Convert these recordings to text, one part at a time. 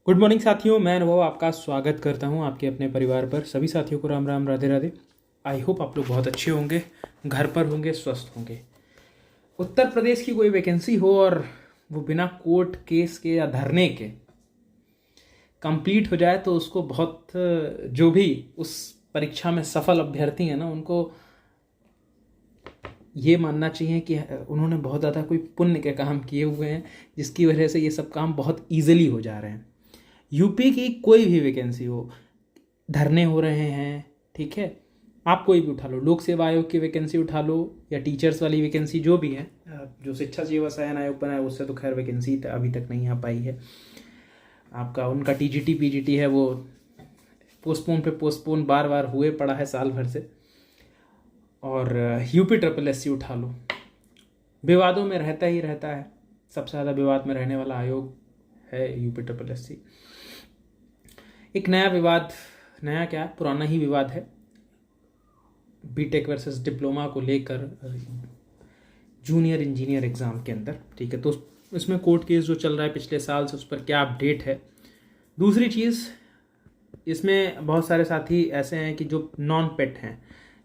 Good morning साथियों, मैं अनुभव आपका स्वागत करता हूं आपके अपने परिवार पर। सभी साथियों को राम राम, राधे राधे। आई होप आप लोग बहुत अच्छे होंगे, घर पर होंगे, स्वस्थ होंगे। उत्तर प्रदेश की कोई वैकेंसी हो और वो बिना कोर्ट केस के या धरने के कंप्लीट हो जाए तो उसको बहुत, जो भी उस परीक्षा में सफल अभ्यर्थी हैं ना, उनको ये मानना चाहिए कि उन्होंने बहुत ज़्यादा कोई पुण्य के काम किए हुए हैं, जिसकी वजह से ये सब काम बहुत ईजिली हो जा रहे हैं। यूपी की कोई भी वैकेंसी हो, धरने हो रहे हैं, ठीक है, आप कोई भी उठा लो, लोक सेवा आयोग की वैकेंसी उठा लो या टीचर्स वाली वैकेंसी जो भी है, जो शिक्षा सेवा चयन आयोग बना है उससे तो खैर वैकेंसी अभी तक नहीं आ पाई है। आपका उनका टीजीटी पीजीटी है वो पोस्टपोन पे पोस्टपोन बार बार हुए पड़ा है साल भर से। और यूपी ट्रिपल एस सी उठा लो, विवादों में रहता ही रहता है। सबसे ज़्यादा विवाद में रहने वाला आयोग है यूपी ट्रिपल एस सी। एक नया विवाद, नया क्या, पुराना ही विवाद है, बीटेक वर्सेस डिप्लोमा को लेकर जूनियर इंजीनियर एग्ज़ाम के अंदर, ठीक है। तो इसमें कोर्ट केस जो चल रहा है पिछले साल से, उस पर क्या अपडेट है। दूसरी चीज़, इसमें बहुत सारे साथी ऐसे हैं कि जो नॉन पेट हैं,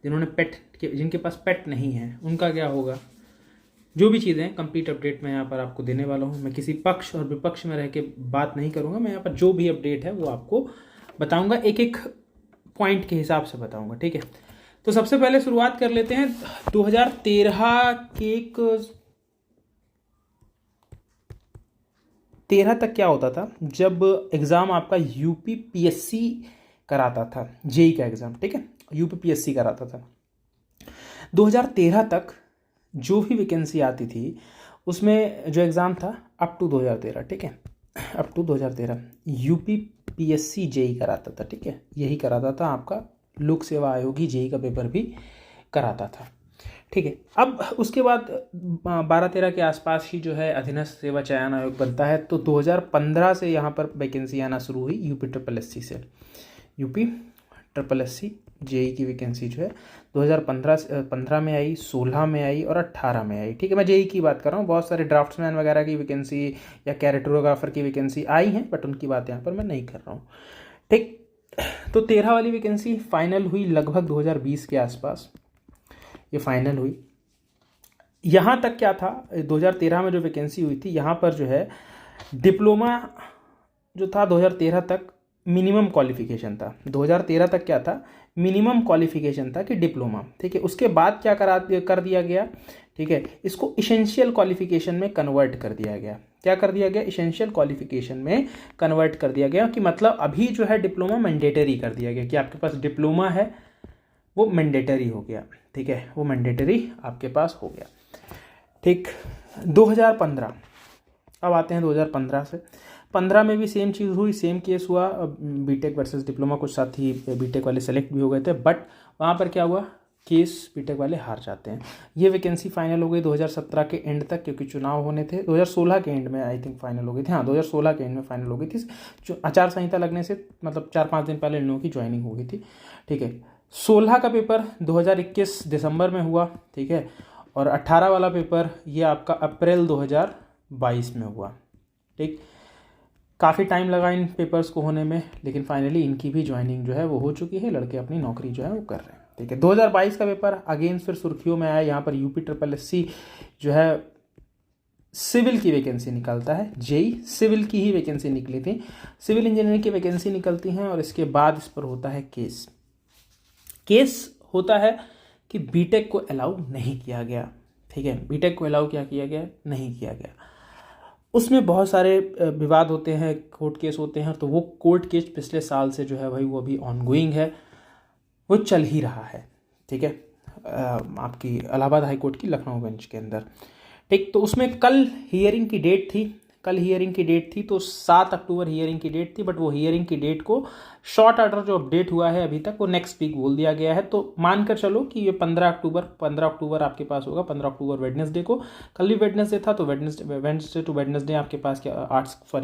जिनके पास पेट नहीं है, उनका क्या होगा। जो भी चीज़ें कंप्लीट अपडेट मैं यहाँ पर आपको देने वाला हूँ। मैं किसी पक्ष और विपक्ष में रह के बात नहीं करूँगा, मैं यहाँ पर जो भी अपडेट है वो आपको बताऊँगा, एक एक पॉइंट के हिसाब से बताऊँगा, ठीक है। तो सबसे पहले शुरुआत कर लेते हैं 2013 के। एक 13 तक क्या होता था, जब एग्ज़ाम आपका यूपी पीएससी कराता था, जेई का एग्ज़ाम, ठीक है, यूपी पीएससी कराता था। 2013 तक जो भी वैकेंसी आती थी उसमें जो एग्ज़ाम था अप टू 2013, ठीक है, up to 2013 UP PSC JE कराता था, ठीक है, यही कराता था। आपका लोक सेवा आयोग ही जेई का पेपर भी कराता था, ठीक है। अब उसके बाद 12-13 के आसपास ही जो है अधीनस्थ सेवा चयन आयोग बनता है। तो 2015 से यहाँ पर वैकेंसी आना शुरू हुई यूपी ट्रिपल एस सी से। UP triple S C JE की वैकेंसी जो है 2015 में आई, 16 में आई और 18 में आई, ठीक है। मैं जेई की बात कर रहा हूँ। बहुत सारे ड्राफ्ट्समैन वगैरह की वैकेंसी या कैरेटोग्राफर की वैकेंसी आई हैं, बट उनकी बात यहाँ पर मैं नहीं कर रहा हूँ, ठीक। तो 13 वाली वैकेंसी फाइनल हुई लगभग 2020 के आसपास, ये फाइनल हुई। यहाँ तक क्या था, 2013 में जो वैकेंसी हुई थी, यहाँ पर जो है डिप्लोमा जो था 2013 तक मिनिमम क्वालिफिकेशन था। 2013 तक क्या था, मिनिमम क्वालिफिकेशन था कि डिप्लोमा, ठीक है। उसके बाद क्या कर दिया गया, ठीक है, इसको इसेंशियल क्वालिफिकेशन में कन्वर्ट कर दिया गया। क्या कर दिया गया, इसेंशियल क्वालिफिकेशन में कन्वर्ट कर दिया गया, कि मतलब अभी जो है डिप्लोमा मैंडेटरी कर दिया गया, कि आपके पास डिप्लोमा है वो मैंडेटरी हो गया, ठीक है, वो मैंडेटरी आपके पास हो गया, ठीक। 2015, अब आते हैं 2015 से। 15 में भी सेम चीज़ हुई, सेम केस हुआ, बीटेक वर्सेस डिप्लोमा। कुछ साथी बीटेक वाले सेलेक्ट भी हो गए थे, बट वहाँ पर क्या हुआ, केस बीटेक वाले हार जाते हैं। ये वैकेंसी फाइनल हो गई 2017 के एंड तक, क्योंकि चुनाव होने थे। 2016 के एंड में आई थिंक फाइनल हो गई थी, हाँ 2016 के एंड में फाइनल हो गई थी। जो आचार संहिता लगने से मतलब 4-5 दिन पहले इन लोगों की ज्वाइनिंग हो गई थी, ठीक है। 16 का पेपर 2021 दिसंबर में हुआ, ठीक है, और 18 वाला पेपर ये आपका अप्रैल 2022 में हुआ, ठीक। काफ़ी टाइम लगा इन पेपर्स को होने में, लेकिन फाइनली इनकी भी ज्वाइनिंग जो है वो हो चुकी है। लड़के अपनी नौकरी जो है वो कर रहे हैं, ठीक है। 2022 का पेपर अगेन फिर सुर्खियों में आया। यहाँ पर यूपी ट्रिपल एस सी जो है सिविल की वैकेंसी निकालता है, जेई सिविल की ही वैकेंसी निकली थी, सिविल इंजीनियरिंग की वैकेंसी निकलती हैं, और इसके बाद इस पर होता है केस होता है कि बीटेक को अलाउ नहीं किया गया, ठीक है, बीटेक को अलाउ क्या किया गया, नहीं किया गया। उसमें बहुत सारे विवाद होते हैं, कोर्ट केस होते हैं। तो वो कोर्ट केस पिछले साल से जो है भाई वो अभी ऑनगोइंग है, वो चल ही रहा है, ठीक है, आपकी इलाहाबाद हाई कोर्ट की लखनऊ बेंच के अंदर, ठीक। तो उसमें कल हियरिंग की डेट थी, तो 7 अक्टूबर हियरिंग की डेट थी, बट वो हियरिंग की डेट को शॉर्ट ऑर्डर जो अपडेट हुआ है अभी तक, वो नेक्स्ट वीक बोल दिया गया है। तो मानकर चलो कि ये 15 अक्टूबर आपके पास होगा। 15 अक्टूबर वेडनेसडे को, कल भी वेडनेसडे था, तो वेडनेसडे टू वेडनेसडे आपके पास क्या,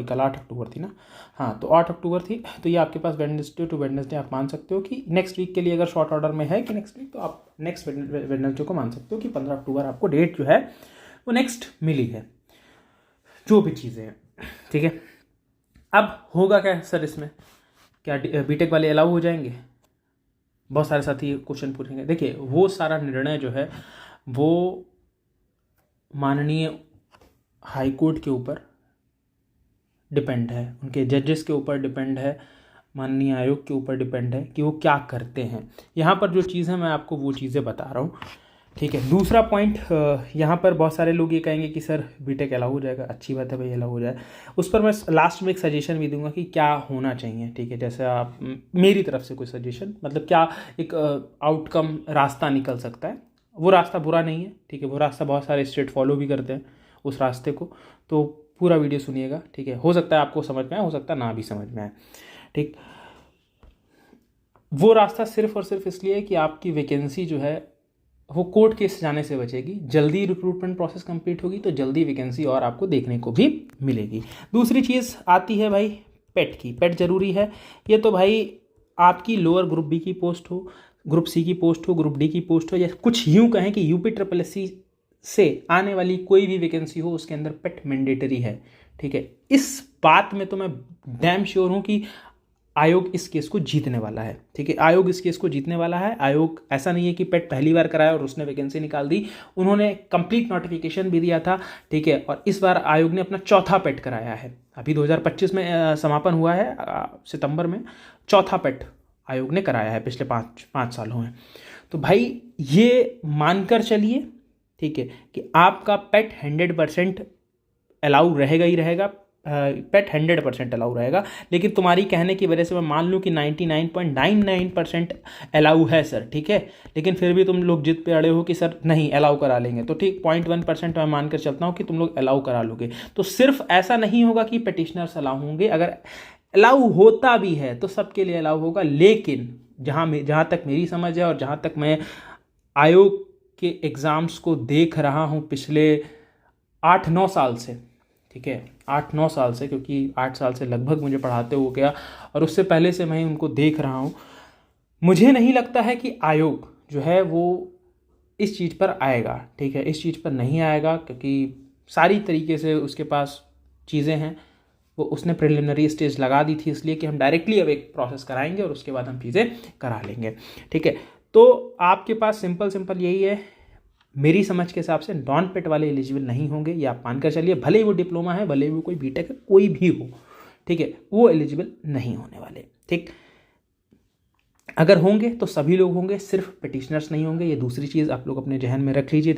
कल 8 अक्टूबर थी ना, हाँ, तो 8 अक्टूबर थी। तो ये आपके पास वेडनेसडे टू वेडनेसडे आप मान सकते हो कि नेक्स्ट वीक के लिए अगर शॉर्ट ऑर्डर में है कि नेक्स्ट वीक, तो आप नेक्स्ट वेडनेसडे को मान सकते हो कि 15 अक्टूबर आपको डेट जो है वो नेक्स्ट मिली है, जो भी चीज़ें हैं, ठीक है। अब होगा क्या सर इसमें, क्या बीटेक वाले अलाउ हो जाएंगे? बहुत सारे साथी क्वेश्चन पूछेंगे। देखिए वो सारा निर्णय जो है वो माननीय हाई कोर्ट के ऊपर डिपेंड है, उनके जजेस के ऊपर डिपेंड है, माननीय आयोग के ऊपर डिपेंड है कि वो क्या करते हैं। यहाँ पर जो चीज़ है मैं आपको वो चीज़ें बता रहा हूँ, ठीक है। दूसरा पॉइंट, यहाँ पर बहुत सारे लोग ये कहेंगे कि सर बीटेक अलाउ हो जाएगा, अच्छी बात है भाई अलाउ हो जाए। उस पर मैं लास्ट में एक सजेशन भी दूंगा कि क्या होना चाहिए, ठीक है। जैसे आप मेरी तरफ से कोई सजेशन, मतलब क्या एक आउटकम रास्ता निकल सकता है, वो रास्ता बुरा नहीं है, ठीक है। वो रास्ता बहुत सारे स्टेट फॉलो भी करते हैं उस रास्ते को, तो पूरा वीडियो सुनिएगा, ठीक है। हो सकता है आपको समझ में आए, हो सकता है ना भी समझ में आए, ठीक। वो रास्ता सिर्फ और सिर्फ इसलिए कि आपकी वैकेंसी जो है वो कोर्ट केस जाने से बचेगी, जल्दी रिक्रूटमेंट प्रोसेस कंप्लीट होगी तो जल्दी वैकेंसी और आपको देखने को भी मिलेगी। दूसरी चीज़ आती है भाई पेट की। पेट जरूरी है, ये तो भाई आपकी लोअर ग्रुप बी की पोस्ट हो, ग्रुप सी की पोस्ट हो, ग्रुप डी की पोस्ट हो, या कुछ यूँ कहें कि यूपी ट्रिपल एस सी से आने वाली कोई भी वैकेंसी हो उसके अंदर पेट मैंडेटरी है, ठीक है। इस बात में तो मैं डैम श्योर हूँ कि आयोग इस केस को जीतने वाला है, ठीक है। आयोग इस केस को जीतने वाला है। आयोग ऐसा नहीं है कि पेट पहली बार कराया और उसने वैकेंसी निकाल दी, उन्होंने कंप्लीट नोटिफिकेशन भी दिया था, ठीक है। और इस बार आयोग ने अपना चौथा पेट कराया है, अभी 2025 में समापन हुआ है सितंबर में, चौथा पेट आयोग ने कराया है पिछले पाँच साल हुए हैं। तो भाई ये मानकर चलिए, ठीक है, कि आपका पेट 100% अलाउ रहेगा ही रहेगा, पेट 100% अलाउ रहेगा। लेकिन तुम्हारी कहने की वजह से मैं मान लूँ कि 99.99% अलाउ है सर, ठीक है, लेकिन फिर भी तुम लोग जिद पे अड़े हो कि सर नहीं अलाउ करा लेंगे, तो ठीक 0.1% मैं मानकर चलता हूँ कि तुम लोग अलाउ करा लोगे। तो सिर्फ ऐसा नहीं होगा कि पिटिशनर्स अलाउ होंगे, अगर अलाउ होता भी है तो सबके लिए अलाउ होगा। लेकिन जहाँ तक मेरी समझ है और जहाँ तक मैं आयोग के एग्ज़ाम्स को देख रहा हूँ पिछले 8-9 साल से, ठीक है, 8-9 साल से, क्योंकि 8 साल से लगभग मुझे पढ़ाते हो गया और उससे पहले से मैं उनको देख रहा हूँ, मुझे नहीं लगता है कि आयोग जो है वो इस चीज़ पर आएगा, ठीक है। इस चीज़ पर नहीं आएगा क्योंकि सारी तरीके से उसके पास चीज़ें हैं, वो उसने प्रिलिमिनरी स्टेज लगा दी थी इसलिए कि हम डायरेक्टली अब एक प्रोसेस कराएंगे और उसके बाद हम चीज़ें करा लेंगे, ठीक है। तो आपके पास सिंपल यही है, मेरी समझ के हिसाब से नॉन पेट वाले एलिजिबल नहीं होंगे, ये आप मानकर चलिए। भले ही वो डिप्लोमा है, भले ही वो कोई बीटेक है, कोई भी हो, ठीक है, वो एलिजिबल नहीं होने वाले, ठीक। अगर होंगे तो सभी लोग होंगे, सिर्फ पिटिशनर्स नहीं होंगे। ये दूसरी चीज़ आप लोग अपने जहन में रख लीजिए,